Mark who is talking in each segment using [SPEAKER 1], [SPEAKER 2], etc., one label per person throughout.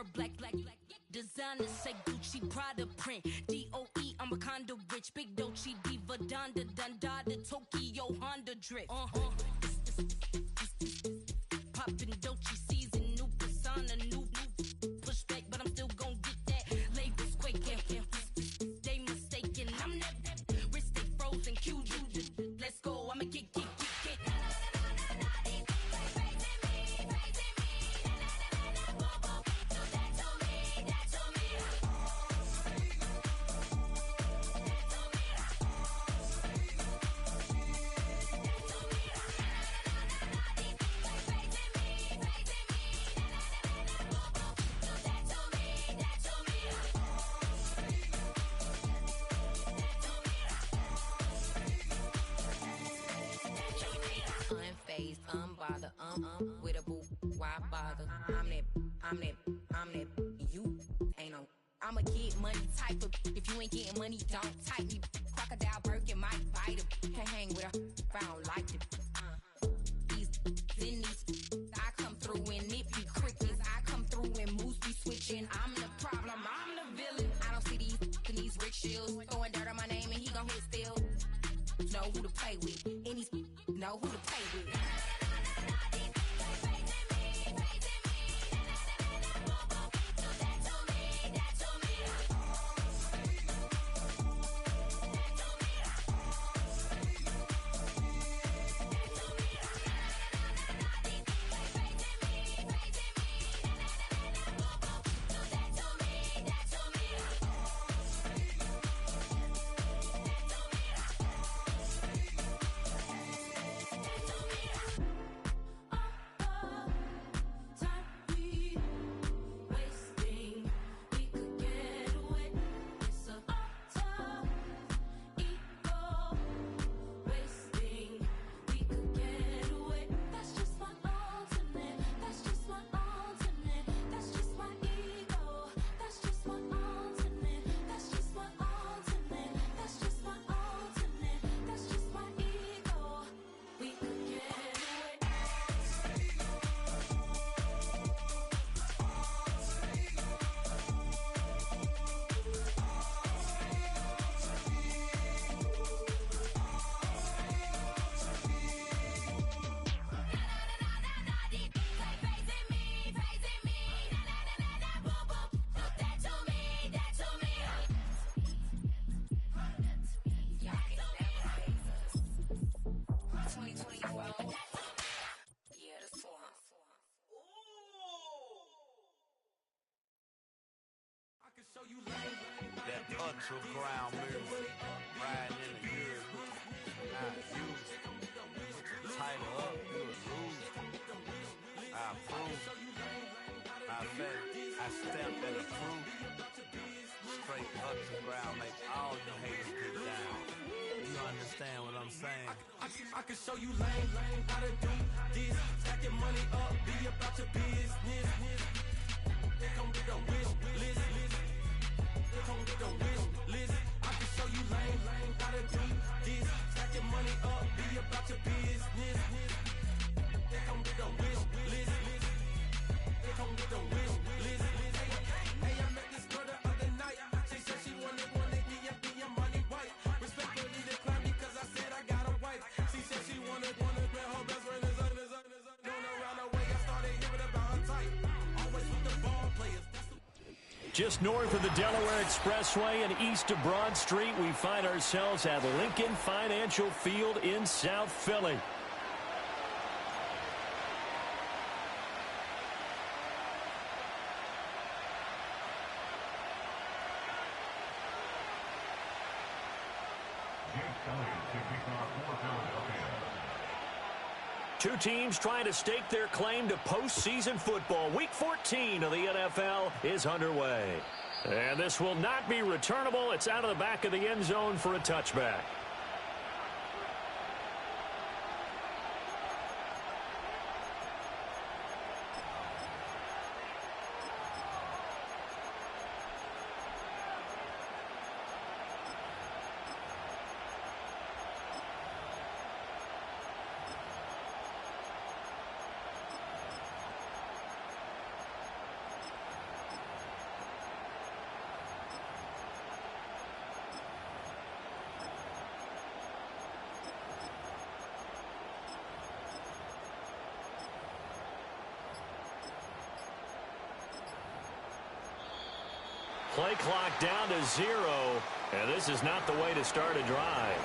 [SPEAKER 1] her black. Designer say Gucci Prada print. DOE, I'm a condo rich. Big Dolce Diva Donda Dundada Tokyo Honda drip. Poppin' Dolce season, new persona, new pushback, but I'm still gon' get that. Labels quaking, they mistaken. I'm that wrist they frozen. Q, let's go. I'ma get. Unbothered, with a boo, why bother? I'm that, you ain't no. I'ma get money type of, if you ain't getting money, don't type me. Crocodile Birkin might bite him. Can't hang with her if I don't like it. These, I come through and it be crickets. I come through and moves be switching. I'm the problem, I'm the villain. I don't see these rickshaws throwing dirt on my name and he gon' hit still. Know who to play with, and he's know who to play with.
[SPEAKER 2] That ultra ground move, riding in the good, not used. Tighten up, you a lose. I approve. I bet I stamped and approved. Straight ultra ground, make all you haters get down. You understand what I'm saying?
[SPEAKER 3] I can show you lame, how to do this. Stack your money up, be about your business. They come with a wish list. They come with a wish list. I can show you lame, how to do this. Stack your money up, be about your business. They come with a wish list. They come with a wish list. Hey, I met this girl the other night. She said she wanted me and money white. Respectfully declined because I said I got a wife. She said she wanted her best friend is going around the way. I started hearing about her type. Always with the ball players.
[SPEAKER 4] Just north of the Delaware Expressway and east of Broad Street, we find ourselves at Lincoln Financial Field in South Philly. Two teams trying to stake their claim to postseason football. Week 14 of the NFL is underway. And this will not be returnable. It's out of the back of the end zone for a touchback. Play clock down to 0, and this is not the way to start a drive.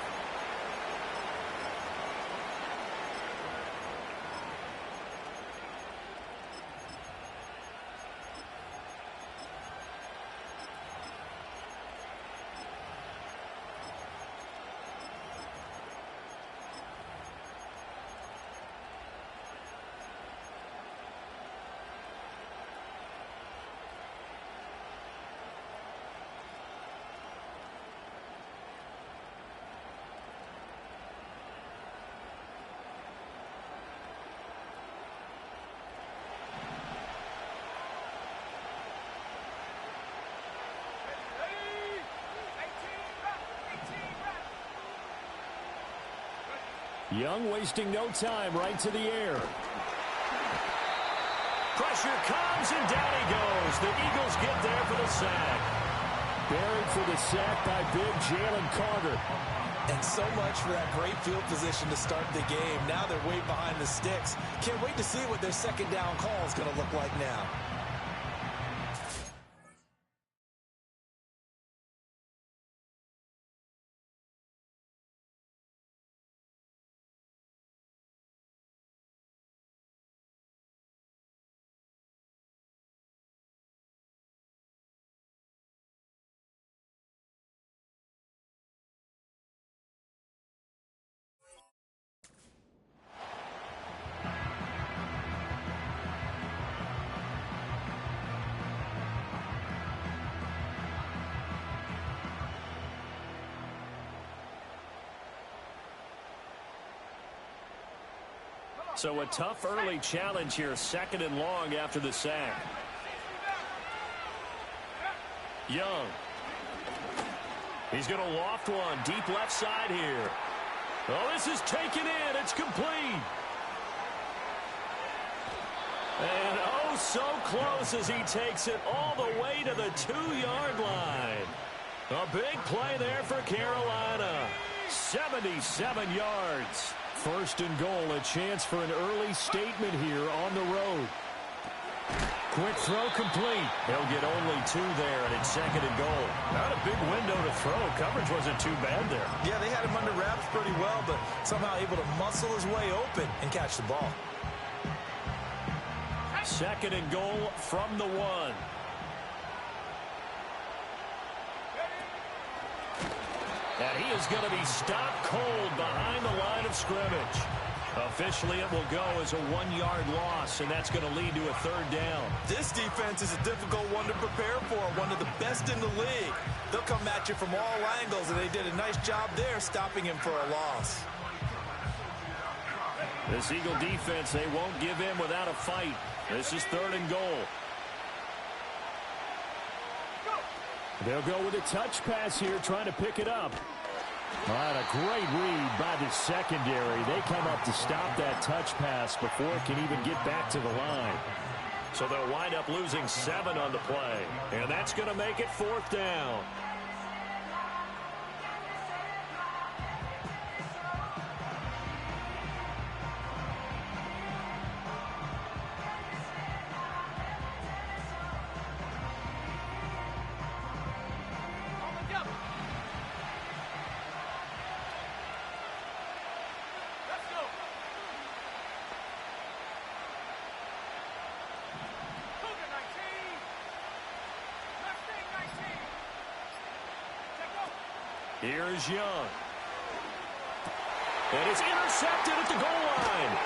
[SPEAKER 4] Young wasting no time, right to the air. Pressure comes, and down he goes. The Eagles get there for the sack. Buried for the sack by big Jalen Carter.
[SPEAKER 5] And so much for that great field position to start the game. Now they're way behind the sticks. Can't wait to see what their second down call is going to look like now.
[SPEAKER 4] So a tough early challenge here, 2nd and long after the sack. Young. He's going to loft one deep left side here. Oh, this is taken in. It's complete. And oh, so close as he takes it all the way to the 2-yard line. A big play there for Carolina. 77 yards. 1st and goal, a chance for an early statement here on the road. Quick throw complete. He'll get only 2 there, and it's 2nd and goal. Not a big window to throw. Coverage wasn't too bad there.
[SPEAKER 5] Yeah, they had him under wraps pretty well, but somehow able to muscle his way open and catch the ball.
[SPEAKER 4] 2nd and goal from the 1. And he is going to be stopped cold behind the line of scrimmage. Officially, it will go as a 1-yard loss, and that's going to lead to a 3rd down.
[SPEAKER 5] This defense is a difficult one to prepare for, one of the best in the league. They'll come at you from all angles, and they did a nice job there stopping him for a loss.
[SPEAKER 4] This Eagle defense, they won't give in without a fight. This is 3rd and goal. They'll go with a touch pass here, trying to pick it up. All right, a great read by the secondary. They come up to stop that touch pass before it can even get back to the line. So they'll wind up losing 7 on the play. And that's going to make it 4th down. Here's Young. And it's intercepted at the goal line.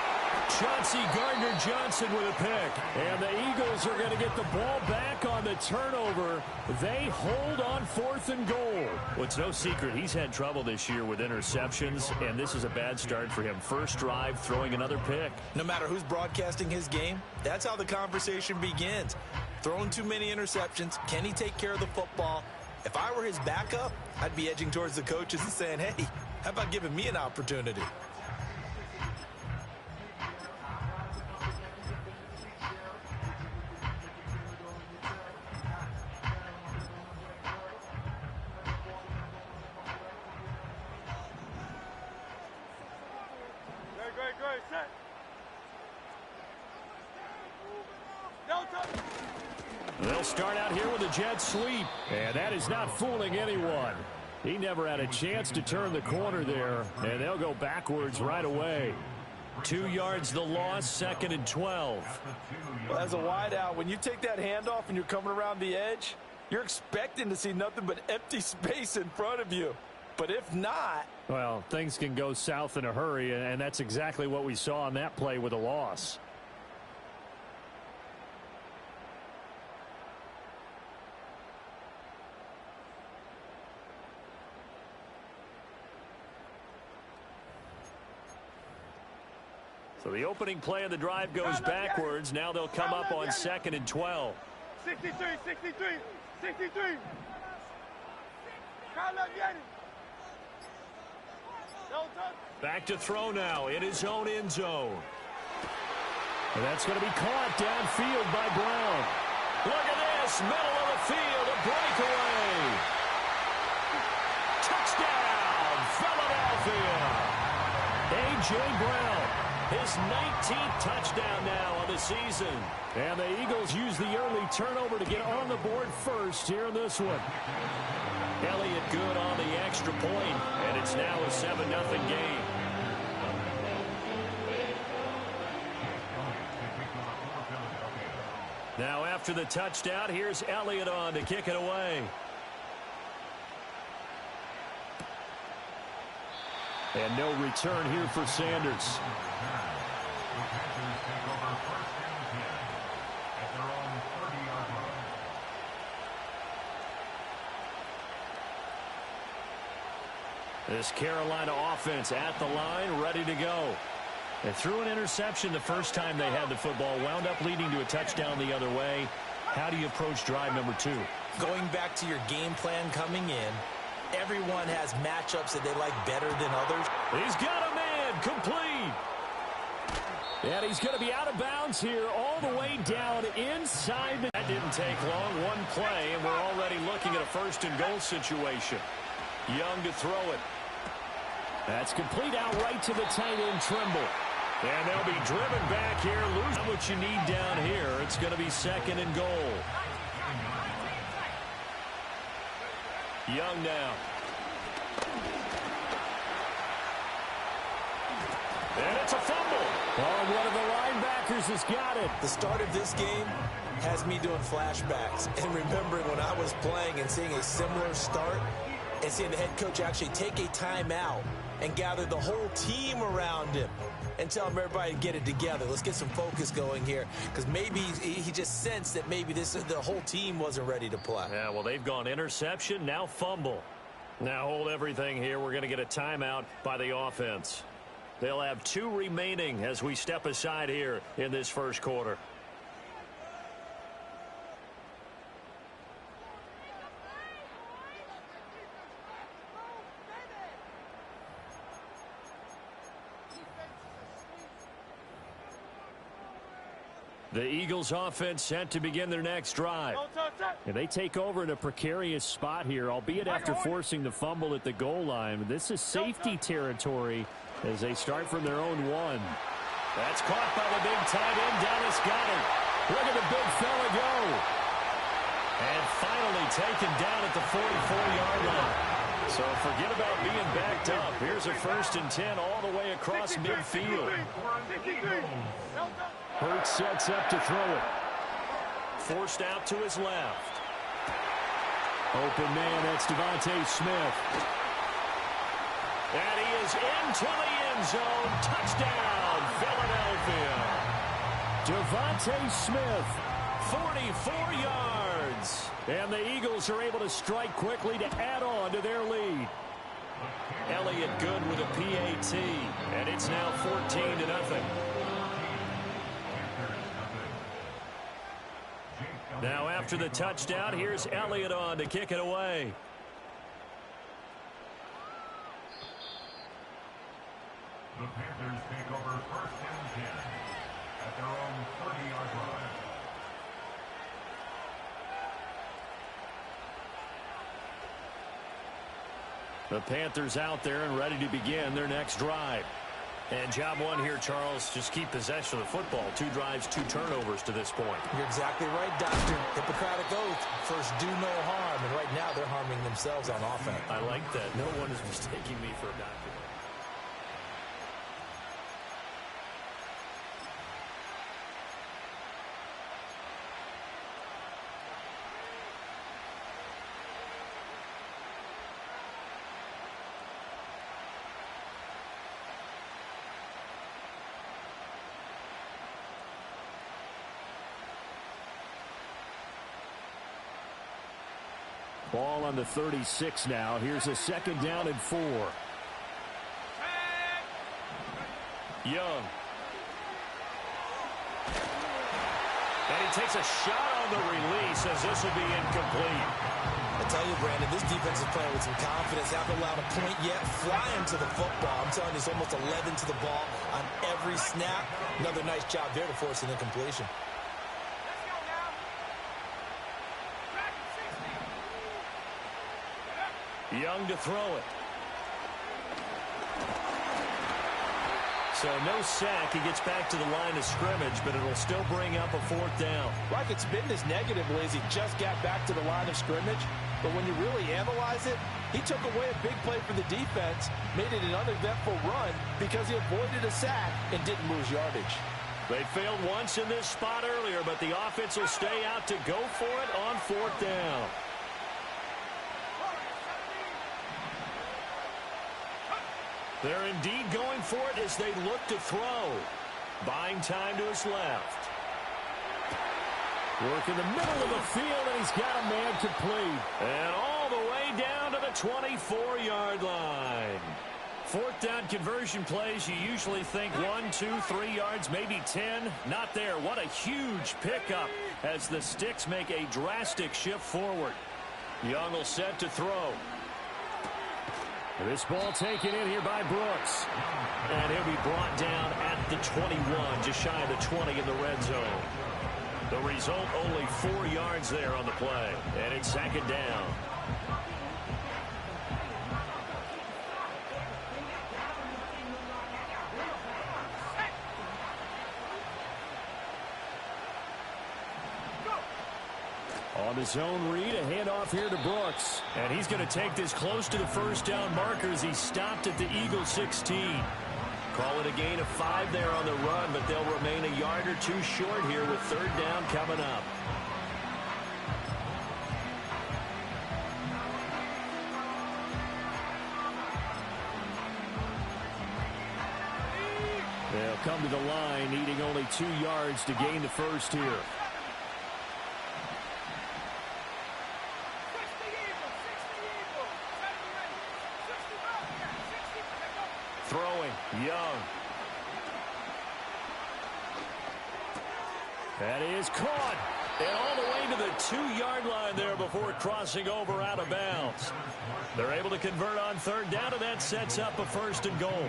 [SPEAKER 4] Chauncey Gardner-Johnson with a pick. And the Eagles are going to get the ball back on the turnover. They hold on 4th and goal. Well, it's no secret he's had trouble this year with interceptions, and this is a bad start for him. First drive, throwing another pick.
[SPEAKER 5] No matter who's broadcasting his game, that's how the conversation begins. Throwing too many interceptions. Can he take care of the football? If I were his backup, I'd be edging towards the coaches and saying, hey, how about giving me an opportunity?
[SPEAKER 3] Great, set. No touch.
[SPEAKER 4] They'll start out here with a jet sweep, and that is not fooling anyone. He never had a chance to turn the corner there, and they'll go backwards right away. 2 yards the loss, 2nd and 12.
[SPEAKER 5] Well, as a wideout, when you take that handoff and you're coming around the edge, you're expecting to see nothing but empty space in front of you. But if not...
[SPEAKER 4] Well, things can go south in a hurry, and that's exactly what we saw on that play with a loss. So the opening play of the drive goes backwards. Now they'll come up on 2nd and 12.
[SPEAKER 3] 63, 63, 63.
[SPEAKER 4] Back to throw now in his own end zone. And that's going to be caught downfield by Brown. Look at this, middle of the field, a breakaway. Touchdown, Philadelphia. A.J. Brown, his 19th touchdown now on the season. And the Eagles use the early turnover to get on the board first here in this one. Elliott good on the extra point, and it's now a 7-0 game. Now after the touchdown, here's Elliott on to kick it away. And no return here for Sanders. This Carolina offense at the line, ready to go. They threw an interception the first time they had the football, wound up leading to a touchdown the other way. How do you approach drive number 2?
[SPEAKER 5] Going back to your game plan coming in, everyone has matchups that they like better than others.
[SPEAKER 4] He's got a man, complete. And he's going to be out of bounds here all the way down inside. That didn't take long, one play, and we're already looking at a 1st and goal situation. Young to throw it. That's complete out right to the tight end, Trimble. And they'll be driven back here. Lose what you need down here. It's going to be 2nd and goal. Young now. And it's a fumble. Oh, one of the linebackers has got it.
[SPEAKER 5] The start of this game has me doing flashbacks and remembering when I was playing and seeing a similar start and seeing the head coach actually take a timeout and gather the whole team around him and tell him everybody to get it together. Let's get some focus going here, because maybe he just sensed that maybe the whole team wasn't ready to play.
[SPEAKER 4] Yeah, well, they've gone interception, now fumble. Now hold everything here. We're going to get a timeout by the offense. They'll have 2 remaining as we step aside here in this first quarter. The Eagles offense set to begin their next drive. And they take over in a precarious spot here, albeit after forcing the fumble at the goal line. This is safety territory as they start from their own 1. That's caught by the big tight end, Dallas Goedert. Look at the big fella go. And finally taken down at the 44-yard line. So forget about being backed up. Here's a 1st and 10 all the way across midfield. Hurts sets up to throw it. Forced out to his left. Open man, that's Devontae Smith. And he is into the end zone. Touchdown, Philadelphia. Devontae Smith, 44 yards. And the Eagles are able to strike quickly to add on to their lead. Elliott good with a PAT. And it's now 14-0. Now after the touchdown, here's Elliott on to kick it away.
[SPEAKER 6] The Panthers take over 1st and 10 at their own 30-yard line.
[SPEAKER 4] The Panthers out there and ready to begin their next drive. And job one here, Charles, just keep possession of the football. 2 drives, 2 turnovers to this point.
[SPEAKER 5] You're exactly right, Doctor. Hippocratic oath. First, do no harm. And right now, they're harming themselves on offense.
[SPEAKER 4] I like that. No one is mistaking me for a doctor. Ball on the 36 now. Here's a 2nd down and 4. Young. And he takes a shot on the release as this will be incomplete.
[SPEAKER 5] I tell you, Brandon, this defense is playing with some confidence. Haven't allowed a point yet. Flying to the football. I'm telling you, it's almost 11 to the ball on every snap. Another nice job there to force an incompletion.
[SPEAKER 4] Young to throw it. So no sack. He gets back to the line of scrimmage, but it'll still bring up a 4th down.
[SPEAKER 5] Like it's been this negatively as he just got back to the line of scrimmage. But when you really analyze it, he took away a big play for the defense, made it an uneventful run because he avoided a sack and didn't lose yardage.
[SPEAKER 4] They failed once in this spot earlier, but the offense will stay out to go for it on 4th down. They're indeed going for it as they look to throw. Buying time to his left. Work in the middle of the field, and he's got a man complete. And all the way down to the 24-yard line. 4th down conversion plays, you usually think 1, 2, 3 yards, maybe 10. Not there. What a huge pickup as the Sticks make a drastic shift forward. Young will set to throw. This ball taken in here by Brooks. And he'll be brought down at the 21, just shy of the 20 in the red zone. The result, only 4 yards there on the play. And it's 2nd down. On the zone read, a handoff here to Brooks. And he's going to take this close to the 1st down marker as he stopped at the Eagle 16. Call it a gain of 5 there on the run, but they'll remain a yard or 2 short here with 3rd down coming up. They'll come to the line, needing only 2 yards to gain the 1st here. Throwing, Young. That is caught. And all the way to the 2-yard line there before crossing over out of bounds. They're able to convert on 3rd down, and that sets up a 1st and goal.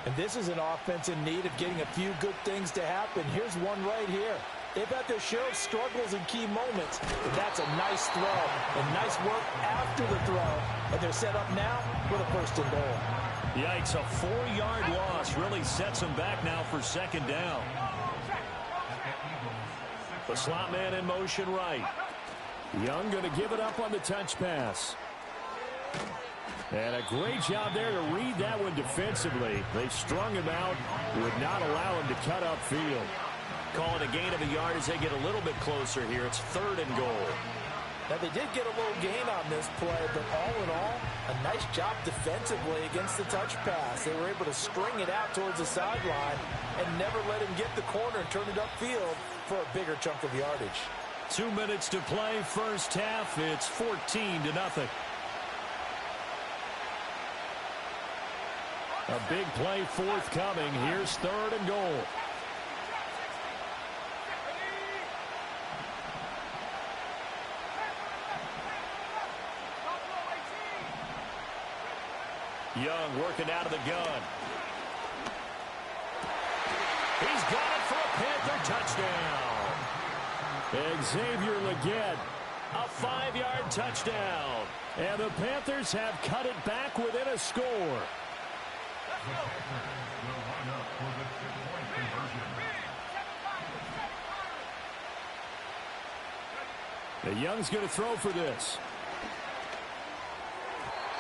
[SPEAKER 5] And this is an offense in need of getting a few good things to happen. Here's one right here. They've had their share of struggles in key moments, but that's a nice throw and nice work after the throw. And they're set up now with a 1st and goal.
[SPEAKER 4] Yikes, a 4-yard loss really sets them back now for 2nd down. The slot man in motion right. Young going to give it up on the touch pass. And a great job there to read that one defensively. They strung him out, would not allow him to cut upfield. Call it a gain of a yard as they get a little bit closer here. It's 3rd and goal.
[SPEAKER 5] Now, they did get a little gain on this play, but all in all, a nice job defensively against the touch pass. They were able to string it out towards the sideline and never let him get the corner and turn it upfield for a bigger chunk of yardage.
[SPEAKER 4] 2 minutes to play, 1st half. It's 14-0. A big play forthcoming. Here's 3rd and goal. Young working out of the gun. He's got it for a Panther touchdown. Xavier Legette, a 5-yard touchdown. And the Panthers have cut it back within a score.
[SPEAKER 6] will line up for the 2-point conversion.
[SPEAKER 4] The Young's going to throw for this.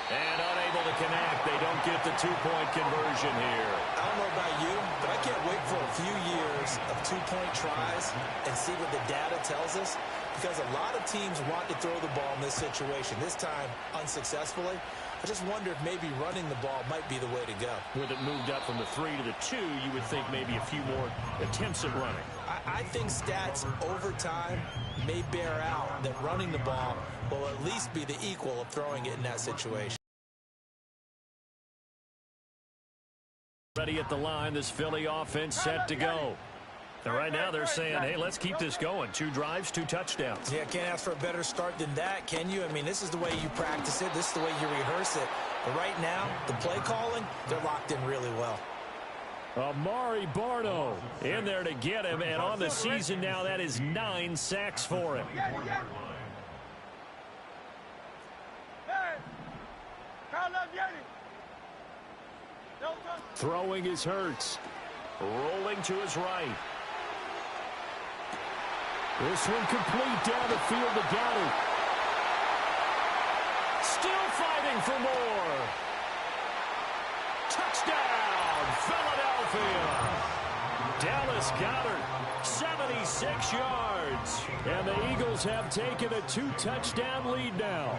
[SPEAKER 4] And unable to connect. They don't get the 2-point conversion here.
[SPEAKER 5] I don't know about you, but I can't wait for a few years of 2-point tries and see what the data tells us, because a lot of teams want to throw the ball in this situation. This time, unsuccessfully. I just wonder if maybe running the ball might be the way to go.
[SPEAKER 4] With it moved up from the 3 to the 2, you would think maybe a few more attempts at running.
[SPEAKER 5] I think stats over time may bear out that running the ball will at least be the equal of throwing it in that situation.
[SPEAKER 4] Ready at the line, this Philly offense set to go. And right now they're saying, hey, let's keep this going. 2 drives, 2 touchdowns.
[SPEAKER 5] Yeah, can't ask for a better start than that, can you? I mean, this is the way you practice it. This is the way you rehearse it. But right now, the play calling, they're locked in really well.
[SPEAKER 4] Amari Barno in there to get him, and on the season now, that is 9 sacks for him. Throwing is Hurts. Rolling to his right. This one complete down the field to Goddard. Still fighting for more. Touchdown, Philadelphia. Dallas Goedert, 76 yards. And the Eagles have taken a 2-touchdown lead now.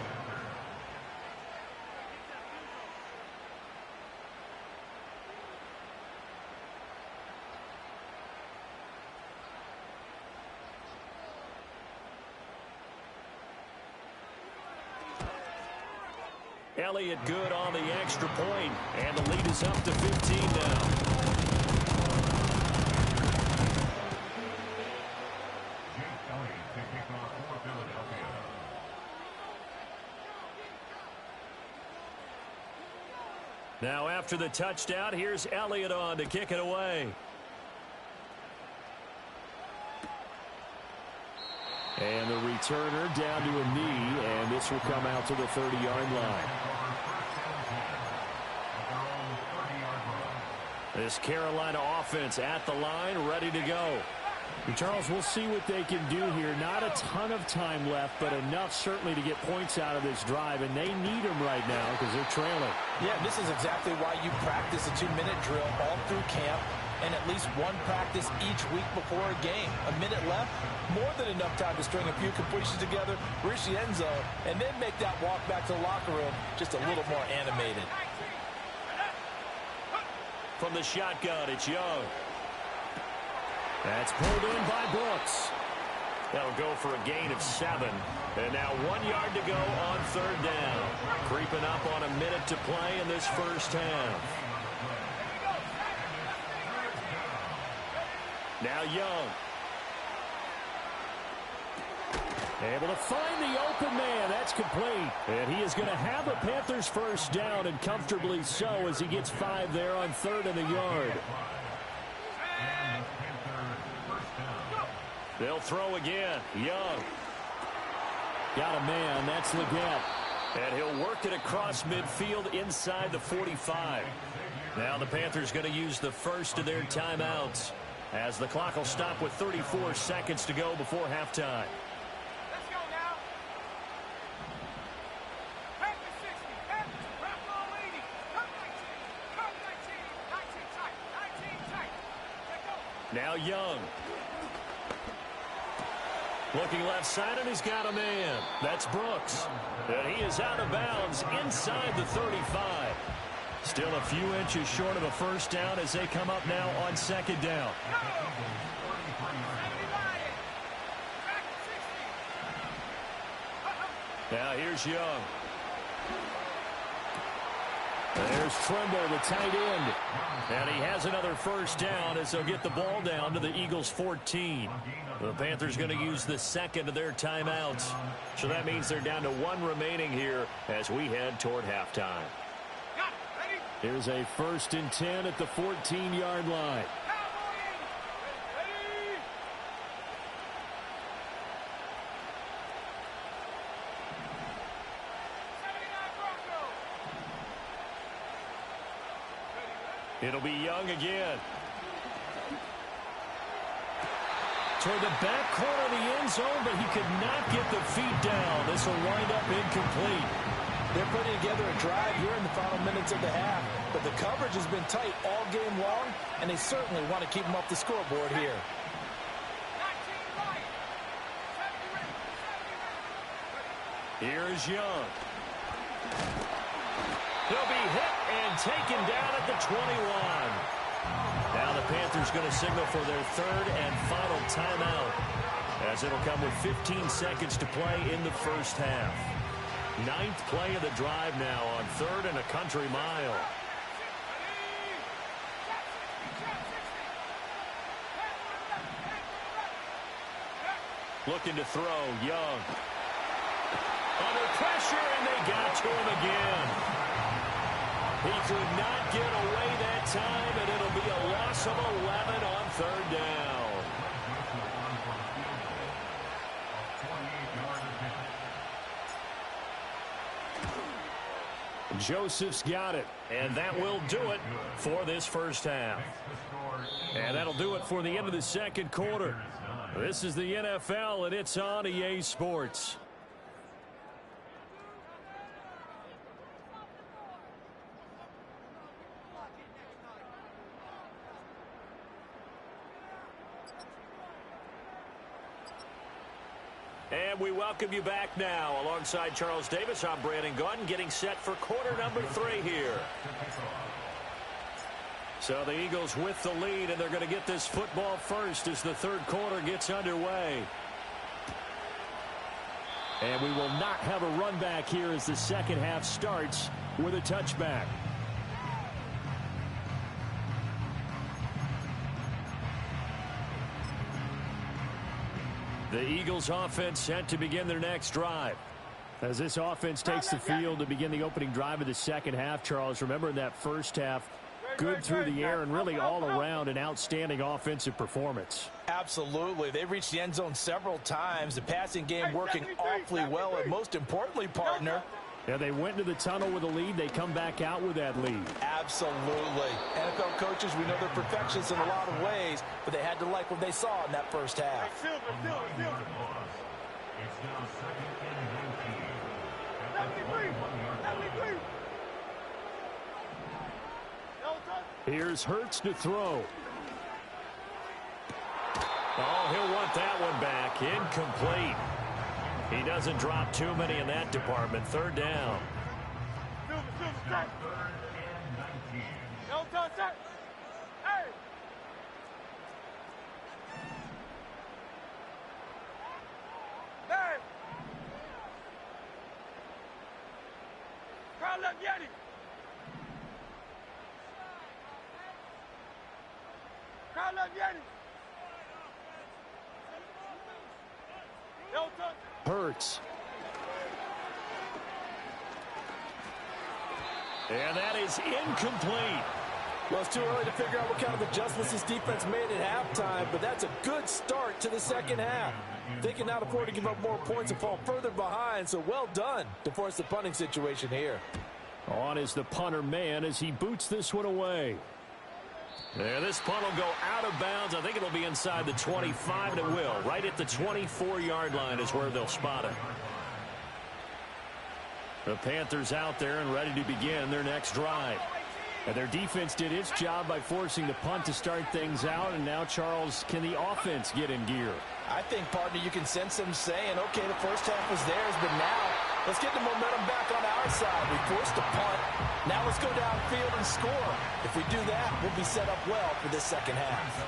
[SPEAKER 4] Elliott good on the extra point, and the lead is up to 15 now.
[SPEAKER 6] Jake Elliott to kick off for Philadelphia.
[SPEAKER 4] Now after the touchdown, here's Elliott on to kick it away. And the returner down to a knee, and this will come out to the 30-yard line. This Carolina offense at the line, ready to go. And Charles, we'll see what they can do here. Not a ton of time left, but enough certainly to get points out of this drive, and they need them right now because they're trailing.
[SPEAKER 5] Yeah, this is exactly why you practice a 2-minute drill all through camp, and at least one practice each week before a game. A minute left, more than enough time to string a few completions together, reach the end zone, and then make that walk back to the locker room just a little more animated.
[SPEAKER 4] From the shotgun, it's Young. That's pulled in by Brooks. That'll go for a gain of 7. And now 1 yard to go on 3rd down. Creeping up on a minute to play in this first half. Now Young. Able to find the open man. That's complete. And he is going to have a Panthers first down, and comfortably so, as he gets 5 there on 3rd and a yard. They'll throw again. Young. Got a man. That's Leggett. And he'll work it across midfield inside the 45. Now the Panthers going to use the first of their timeouts, as the clock will stop with 34 seconds to go before halftime.
[SPEAKER 7] Let's go now. Panthers 60. Panthers, wrap on 80. Come 19. Come 19. 19 tight. Let go.
[SPEAKER 4] Now Young. Looking left side, and he's got a man. That's Brooks. And he is out of bounds inside the 35. Still a few inches short of a first down as they come up now on 2nd down. Now here's Young. There's Tremble, the tight end. And he has another first down as they'll get the ball down to the Eagles' 14. The Panthers going to use the second of their timeouts. So that means they're down to 1 remaining here as we head toward halftime. Here's a 1st and 10 at the 14-yard line. It'll be Young again. Toward the back corner of the end zone, but he could not get the feet down. This will wind up incomplete.
[SPEAKER 5] They're putting together a drive here in the final minutes of the half, but the coverage has been tight all game long, and they certainly want to keep them off the scoreboard here.
[SPEAKER 4] Here's Young. He'll be hit and taken down at the 21. Now the Panthers going to signal for their third and final timeout, as it'll come with 15 seconds to play in the first half. Ninth play of the drive now on 3rd and a country mile. Looking to throw, Young. Under pressure, and they got to him again. He could not get away that time, and it'll be a loss of 11 on 3rd down. Joseph's got it, and that will do it for this first half. And that'll do it for the end of the second quarter. This is the NFL, and it's on EA Sports. And we welcome you back now. Alongside Charles Davis, I'm Brandon Gaudin, getting set for quarter number 3 here. So the Eagles with the lead, and they're going to get this football first as the third quarter gets underway. And we will not have a run back here as the second half starts with a touchback. The Eagles offense set to begin their next drive. As this offense takes the field to begin the opening drive of the second half, Charles, remember in that first half, good through the air and really all around an outstanding offensive performance.
[SPEAKER 5] Absolutely. They reached the end zone several times. The passing game working awfully well, and most importantly, partner,
[SPEAKER 4] yeah, they went into the tunnel with a lead. They come back out with that lead.
[SPEAKER 5] Absolutely. NFL coaches, we know they're perfectionists in a lot of ways, but they had to like what they saw in that first half.
[SPEAKER 6] It's now 2nd and 19.
[SPEAKER 4] Here's Hurts to throw. Oh, he'll want that one back. Incomplete. He doesn't drop too many in that department. 3rd down.
[SPEAKER 7] Hey! Hey! Crowd left Yeti! Crowd left Yeti!
[SPEAKER 4] Hurts. And that is incomplete.
[SPEAKER 5] Well, it's too early to figure out what kind of adjustments this defense made at halftime, but that's a good start to the second half. They can now afford to give up more points and fall further behind, so well done to force the punting situation here.
[SPEAKER 4] On is the punter man as he boots this one away. There, this punt will go out of bounds. I think it'll be inside the 25, and it will. Right at the 24-yard line is where they'll spot it. The Panthers out there and ready to begin their next drive. And their defense did its job by forcing the punt to start things out. And now, Charles, can the offense get in gear?
[SPEAKER 5] I think, partner, you can sense them saying, okay, the first half was theirs, but now let's get the momentum back on our side. We forced a punt. Now let's go downfield and score. If we do that, we'll be set up well for this second half.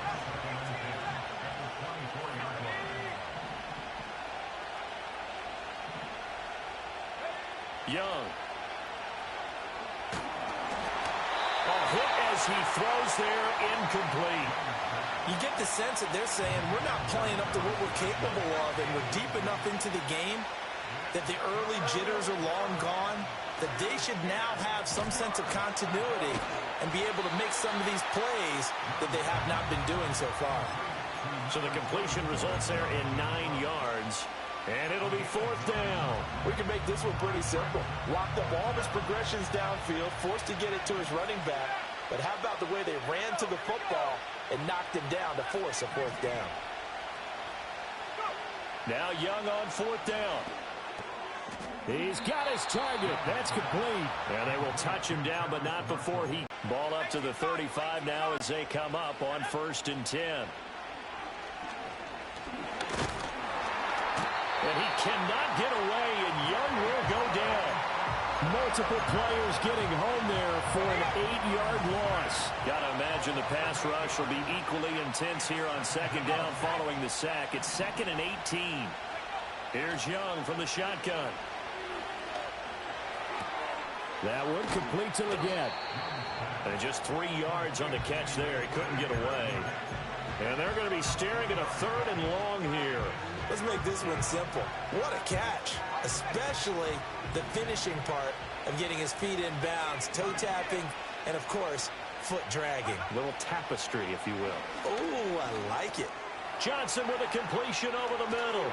[SPEAKER 4] Young. Hit as he throws there, incomplete.
[SPEAKER 5] You get the sense that they're saying we're not playing up to what we're capable of, and we're deep enough into the game that the early jitters are long gone, that they should now have some sense of continuity and be able to make some of these plays that they have not been doing so far.
[SPEAKER 4] So the completion results there in 9 yards. And it'll be 4th down.
[SPEAKER 5] We can make this one pretty simple. Locked up all of his progressions downfield, forced to get it to his running back, But how about the way they ran to the football and knocked him down to force a fourth down?
[SPEAKER 4] Now Young on fourth down. He's got his target. That's complete. And they will touch him down, but not before he... Ball up to the 35 now as they come up on 1st and 10. And he cannot get away, and Young will go down. Multiple players getting home there for an 8-yard loss. Got to imagine the pass rush will be equally intense here on 2nd down following the sack. It's 2nd and 18. Here's Young from the shotgun. That one complete to Leggett. And just 3 yards on the catch there. He couldn't get away. And they're going to be staring at a 3rd and long here.
[SPEAKER 5] Let's make this one simple. What a catch, especially the finishing part of getting his feet in bounds, toe tapping, and, of course, foot dragging.
[SPEAKER 4] A little tapestry, if you will.
[SPEAKER 5] Oh, I like it.
[SPEAKER 4] Johnson with a completion over the middle.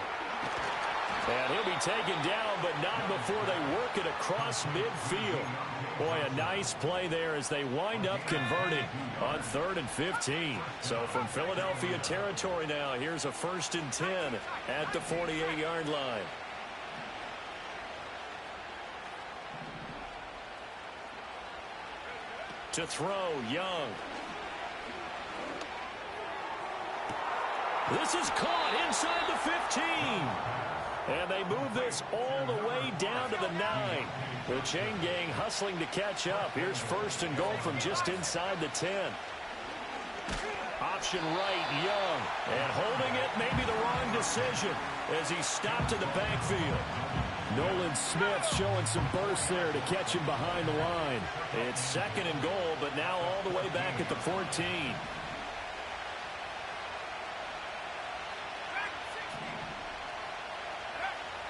[SPEAKER 4] And he'll be taken down, but not before they work it across midfield. Boy, a nice play there as they wind up converting on 3rd and 15. So from Philadelphia territory now, here's a 1st and 10 at the 48-yard line. To throw, Young. This is caught inside the 15. And they move this all the way down to the 9. The chain gang hustling to catch up. Here's 1st and goal from just inside the 10. Option right, Young. And holding it may be the wrong decision as he stopped in the backfield. Nolan Smith showing some burst there to catch him behind the line. It's 2nd and goal, but now all the way back at the 14.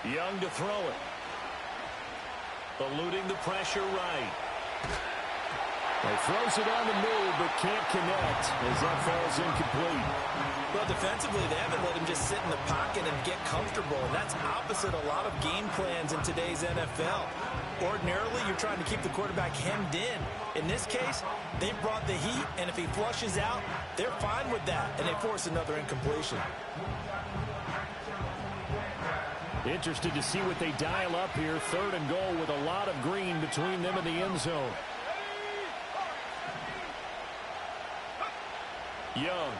[SPEAKER 4] Young to throw it. Eluding the pressure right. He throws it on the move, but can't connect as that falls incomplete.
[SPEAKER 5] Well, defensively, they haven't let him just sit in the pocket and get comfortable, and that's opposite a lot of game plans in today's NFL. Ordinarily, you're trying to keep the quarterback hemmed in. In this case, they brought the heat, and if he flushes out, they're fine with that, and they force another incompletion.
[SPEAKER 4] Interested to see what they dial up here. 3rd and goal with a lot of green between them and the end zone. Young.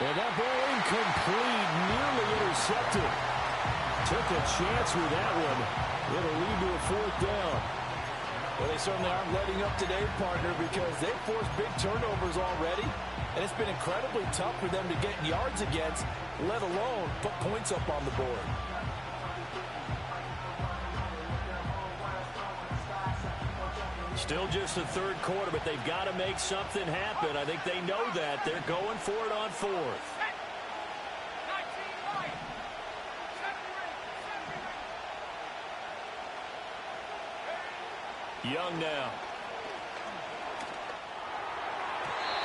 [SPEAKER 4] And that ball incomplete, nearly intercepted. Took a chance with that one. It'll lead to a 4th down.
[SPEAKER 5] Well, they certainly aren't letting up today, partner, because they've forced big turnovers already. And it's been incredibly tough for them to get yards against, let alone put points up on the board.
[SPEAKER 4] Still just the 3rd quarter, but they've got to make something happen. I think they know that. They're going for it on 4th. Young now.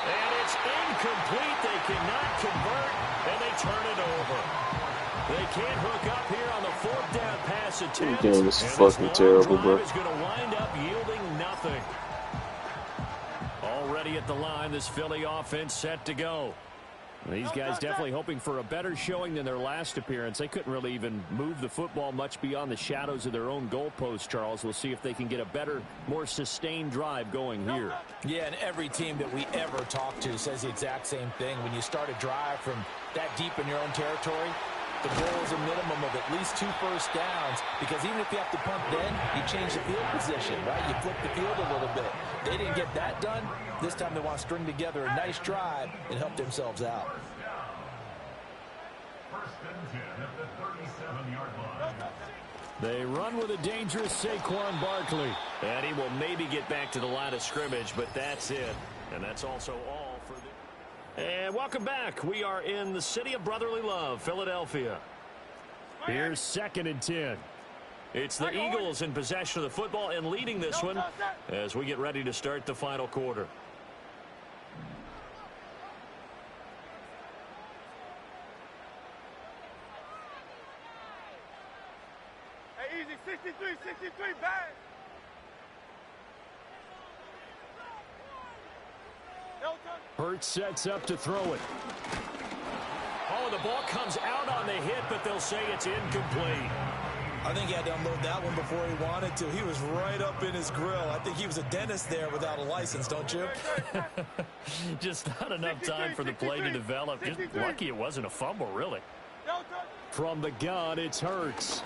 [SPEAKER 4] And it's incomplete. They cannot convert, and they turn it over. They can't hook up here on the 4th down pass attempt.
[SPEAKER 8] This game is fucking terrible, bro.
[SPEAKER 4] Is going to wind up yielding nothing. Already at the line, this Philly offense set to go. These guys definitely hoping for a better showing than their last appearance. They couldn't really even move the football much beyond the shadows of their own goalpost, Charles. We'll see if they can get a better, more sustained drive going here.
[SPEAKER 5] Yeah, and every team that we ever talk to says the exact same thing. When you start a drive from that deep in your own territory, the goal is a minimum of at least 2 first downs, because even if you have to punt then, you change the field position, right? You flip the field a little bit. They didn't get that done. This time they want to string together a nice drive and help themselves out.
[SPEAKER 6] 1st and 10 at the 37-yard line.
[SPEAKER 4] They run with a dangerous Saquon Barkley. And he will maybe get back to the line of scrimmage, but that's it. And that's also all for the... And welcome back. We are in the city of brotherly love, Philadelphia. Here's 2nd and 10. It's the Eagles in possession of the football and leading this one as we get ready to start the final quarter.
[SPEAKER 7] Hey, easy, 63, bang.
[SPEAKER 4] Hurts sets up to throw it. Oh, the ball comes out on the hit, but they'll say it's incomplete.
[SPEAKER 5] I think he had to unload that one before he wanted to. He was right up in his grill. I think he was a dentist there without a license, don't you?
[SPEAKER 4] Just not enough time for the play to develop. Just lucky it wasn't a fumble, really. From the gun, it's Hurts.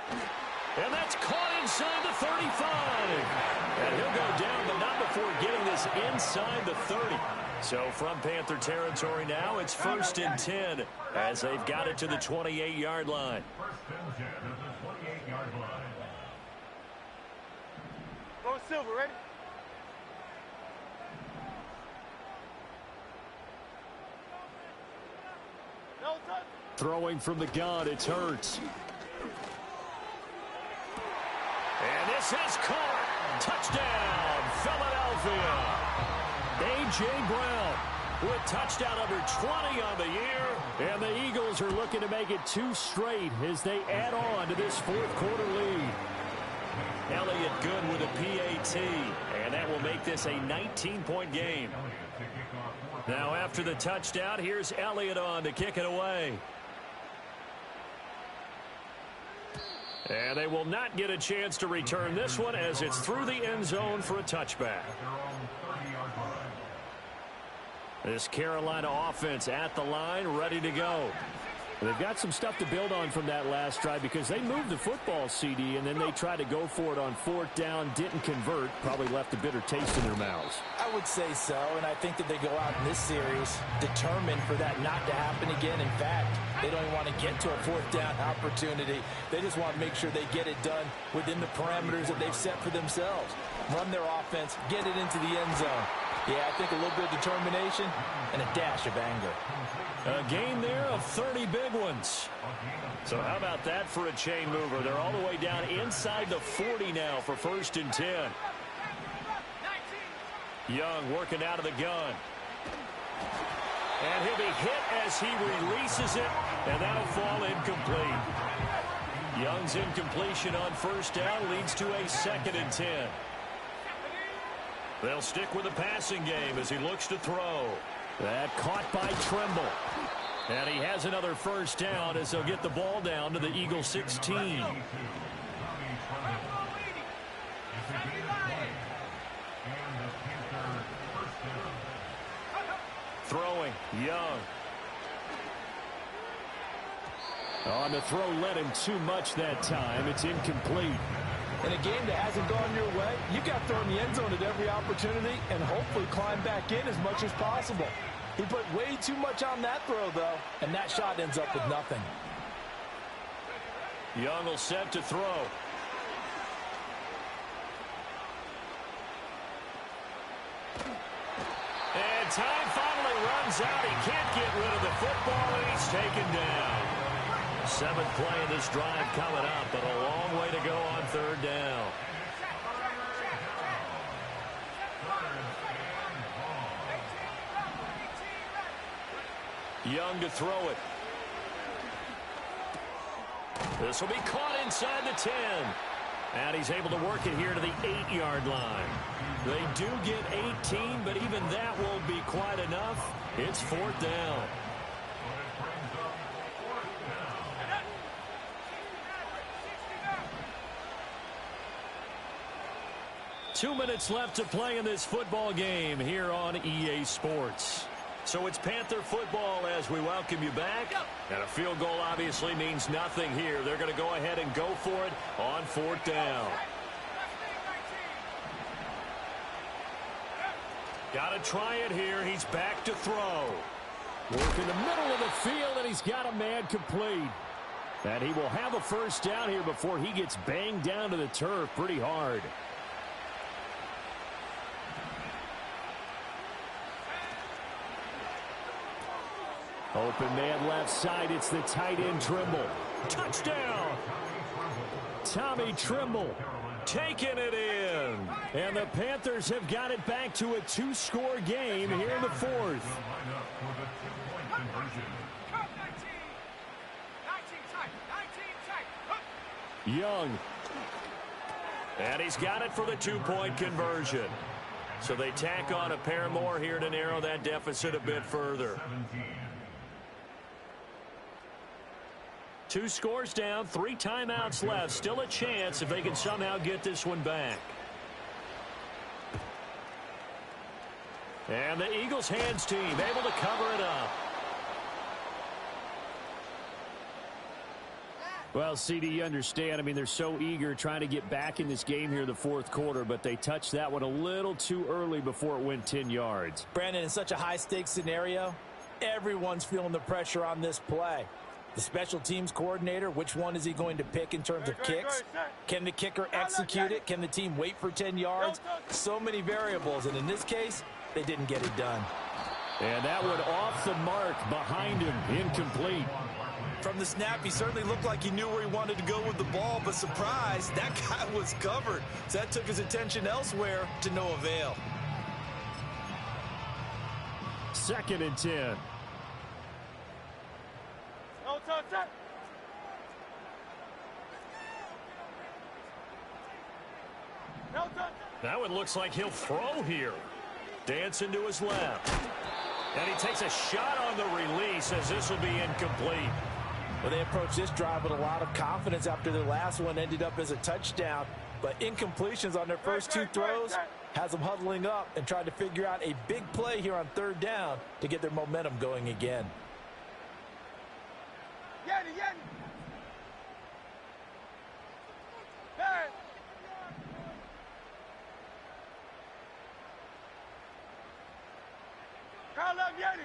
[SPEAKER 4] And that's caught inside the 35. And he'll go down, but not before getting this inside the 30. So from Panther territory now, it's 1st and 10 as they've got it to the 28-yard line.
[SPEAKER 6] 1st and 10 at the 28-yard line.
[SPEAKER 7] Go Silver, ready? No touch.
[SPEAKER 4] Throwing from the gun, it's Hurts. And this is caught. Touchdown, Philadelphia. A.J. Brown with touchdown number 20 on the year. And the Eagles are looking to make it 2 straight as they add on to this 4th quarter lead. Elliott good with a PAT. And that will make this a 19-point game. Now after the touchdown, here's Elliott on to kick it away. And they will not get a chance to return this one as it's through the end zone for a touchback. This Carolina offense at the line, ready to go. They've got some stuff to build on from that last drive because they moved the football, CD, and then they tried to go for it on 4th down, didn't convert, probably left a bitter taste in their mouths.
[SPEAKER 5] I would say so, and I think that they go out in this series determined for that not to happen again. In fact, they don't even want to get to a 4th down opportunity. They just want to make sure they get it done within the parameters that they've set for themselves. Run their offense, get it into the end zone. Yeah, I think a little bit of determination and a dash of anger.
[SPEAKER 4] A game there of 30 big ones. So how about that for a chain mover? They're all the way down inside the 40 now for 1st and 10. Young working out of the gun. And he'll be hit as he releases it, and that'll fall incomplete. Young's incompletion on 1st down leads to a 2nd and 10. They'll stick with the passing game as he looks to throw. That caught by Trimble. And he has another 1st down as they'll get the ball down to the Eagles 16. Throwing, Young. On the throw, led him too much that time. It's incomplete.
[SPEAKER 5] In a game that hasn't gone your way, you've got to throw in the end zone at every opportunity and hopefully climb back in as much as possible. He put way too much on that throw, though, and that shot ends up with nothing.
[SPEAKER 4] Young will set to throw. And time finally runs out. He can't get rid of the football, and he's taken down. 7th play of this drive coming up, but a long way to go on 3rd down. Young to throw it. This will be caught inside the 10. And he's able to work it here to the 8-yard line. They do get 18, but even that won't be quite enough. It's 4th down. 2 minutes left to play in this football game here on EA Sports. So it's Panther football as we welcome you back. And a field goal obviously means nothing here. They're going to go ahead and go for it on 4th down. Got to try it here. He's back to throw. Work in the middle of the field, and he's got a man complete. And he will have a 1st down here before he gets banged down to the turf pretty hard. Open man left side. It's the tight end Trimble. Touchdown! Tommy Trimble taking it in. And the Panthers have got it back to a 2-score game here in the 4th. Young. And he's got it for the 2-point conversion. So they tack on a pair more here to narrow that deficit a bit further. 2 scores down, 3 timeouts left. Still a chance if they can somehow get this one back. And the Eagles hands team able to cover it up.
[SPEAKER 9] Well, CD, you understand. I mean, they're so eager trying to get back in this game here in the fourth quarter, but they touched that one a little too early before it went 10 yards.
[SPEAKER 5] Brandon, in such a high-stakes scenario, everyone's feeling the pressure on this play. The special teams coordinator, which one is he going to pick in terms of kicks? Can the kicker execute it? Can the team wait for 10 yards? So many variables, and in this case, they didn't get it done.
[SPEAKER 9] And that one off the mark behind him, incomplete.
[SPEAKER 5] From the snap, he certainly looked like he knew where he wanted to go with the ball, but surprise, that guy was covered. So that took his attention elsewhere to no avail.
[SPEAKER 9] 2nd and 10.
[SPEAKER 7] No touch that. No touch.
[SPEAKER 4] That one looks like he'll throw here. Dancing to his left. And he takes a shot on the release as this will be incomplete.
[SPEAKER 5] Well, they approached this drive with a lot of confidence after their last one ended up as a touchdown. But incompletions on their first 2 throws has them huddling up and trying to figure out a big play here on 3rd down to get their momentum going again.
[SPEAKER 7] Yanni, Yanni. Hey. Call up Yanni.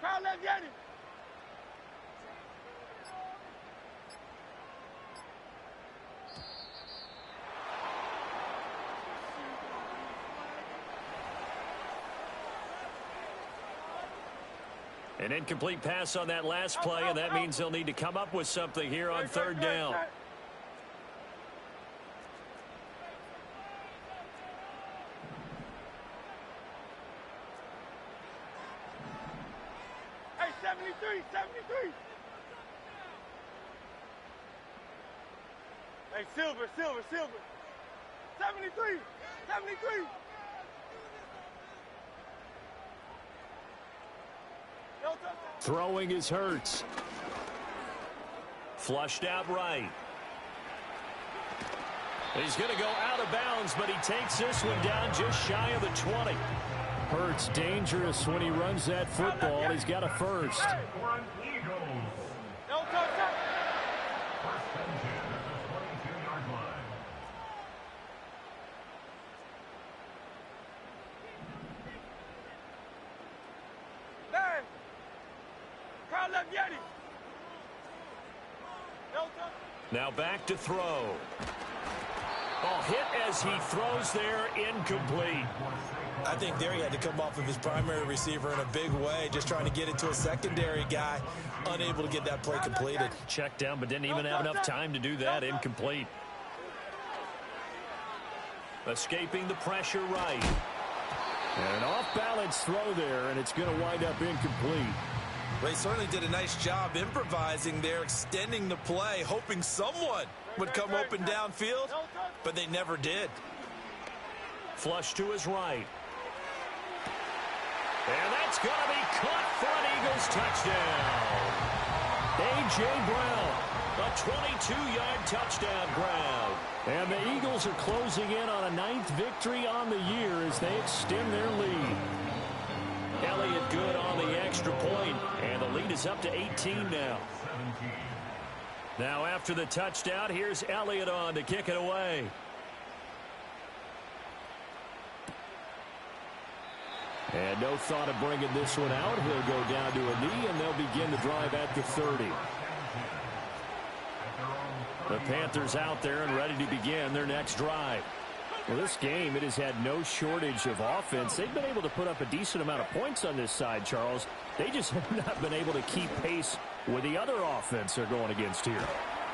[SPEAKER 7] Call up Yanni.
[SPEAKER 4] An incomplete pass on that last play, and that means they'll need to come up with something here on 3rd down.
[SPEAKER 7] Hey, 73, 73. Hey, Silver, Silver, Silver. 73, 73.
[SPEAKER 4] Throwing is Hurts. Flushed out right. He's going to go out of bounds, but he takes this one down just shy of the 20.
[SPEAKER 9] Hurts dangerous when he runs that football. He's got a first.
[SPEAKER 7] No touch that.
[SPEAKER 4] Now back to throw. Ball hit as he throws there, incomplete.
[SPEAKER 5] I think there he had to come off of his primary receiver in a big way, just trying to get it to a secondary guy, unable to get that play completed.
[SPEAKER 4] Checked down, but didn't even have enough time to do that, incomplete. Escaping the pressure right.
[SPEAKER 9] And an off-balance throw there, and it's going to wind up incomplete.
[SPEAKER 5] They certainly did a nice job improvising there, extending the play, hoping someone would come open downfield, but they never did.
[SPEAKER 4] Flush to his right. And that's going to be caught for an Eagles touchdown. A.J. Brown, a 22-yard touchdown grab.
[SPEAKER 9] And the Eagles are closing in on a 9th victory on the year as they extend their lead.
[SPEAKER 4] Elliott good on the extra point, and the lead is up to 18 now. Now after the touchdown, here's Elliott on to kick it away.
[SPEAKER 9] And no thought of bringing this one out. He'll go down to a knee, and they'll begin the drive at the 30. The Panthers out there and ready to begin their next drive. Well, this game, it has had no shortage of offense. They've been able to put up a decent amount of points on this side, Charles. They just have not been able to keep pace with the other offense they're going against here.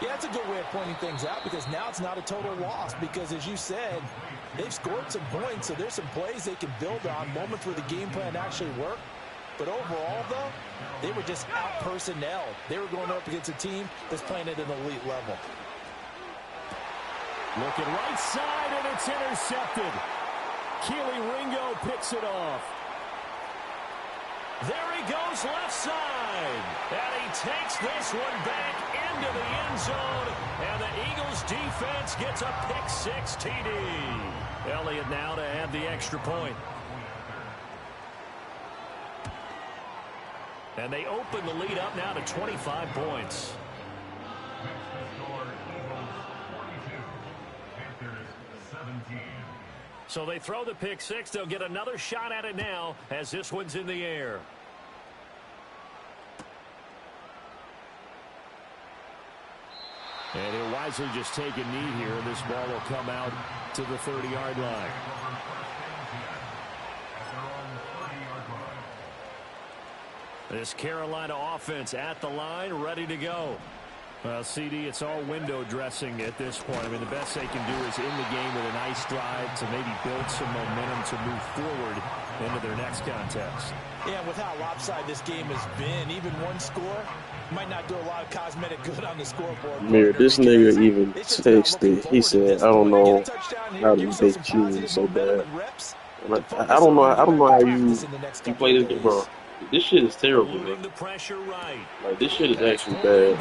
[SPEAKER 5] Yeah, that's a good way of pointing things out, because now it's not a total loss, because as you said, they've scored some points, so there's some plays they can build on, moments where the game plan actually worked. But overall, though, they were just out-personnel. They were going up against a team that's playing at an elite level.
[SPEAKER 9] Looking right side, and it's intercepted. Keely Ringo picks it off. There he goes left side. And he takes this one back into the end zone. And the Eagles defense gets a pick-6 TD. Elliott now to add the extra point. And they open the lead up now to 25 points. So they throw the pick-6. They'll get another shot at it now as this one's in the air. And he'll wisely just take a knee here. This ball will come out to the 30-yard line. This Carolina offense at the line, ready to go. Well, CD, it's all window dressing at this point. I mean, the best they can do is in the game with a nice drive to maybe build some momentum to move forward into their next contest.
[SPEAKER 5] Yeah, with how lopsided this game has been, even one score might not do a lot of cosmetic good on the scoreboard.
[SPEAKER 8] Mirror, this nigga even texted. He said, I don't know how to make Keely so bad. Like, I don't know how you play this game, bro. This shit is terrible, man. Like, this shit is actually bad.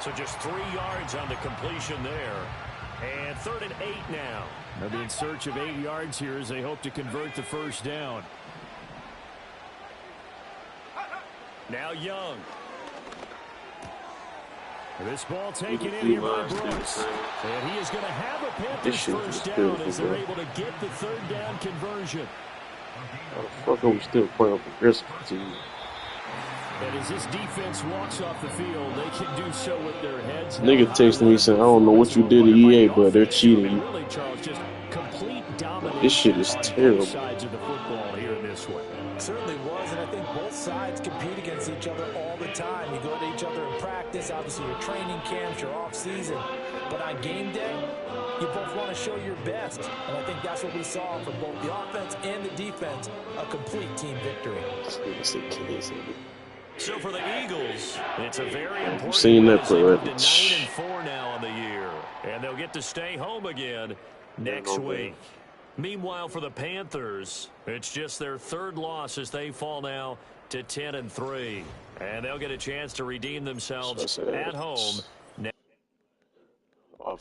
[SPEAKER 4] So just 3 yards on the completion there. And 3rd and 8 now.
[SPEAKER 9] They'll be in search of 8 yards here as they hope to convert the first down. Now Young. This ball taken in here by Brooks. And he is going to have a Panthers first down as they're able to get the 3rd down conversion.
[SPEAKER 8] How the fuck are we still playing for this team?
[SPEAKER 9] And as this defense walks off the field, they can do so with their heads.
[SPEAKER 8] Nigga texting me saying, I don't know what you did to EA, but they're cheating you. This shit is terrible.
[SPEAKER 5] Certainly was, and I think both sides compete against each other all the time. You go to each other in practice, obviously your training camps, your off-season. But on game day, you both want to show your best. And I think that's what we saw from both the offense and the defense, a complete team victory.
[SPEAKER 4] So for the Eagles, it's a very important
[SPEAKER 8] seen that play.
[SPEAKER 4] 9-4 now on the year. And they'll get to stay home again next week. Meanwhile, for the Panthers, it's just their 3rd loss as they fall now to 10-3. And they'll get a chance to redeem themselves at home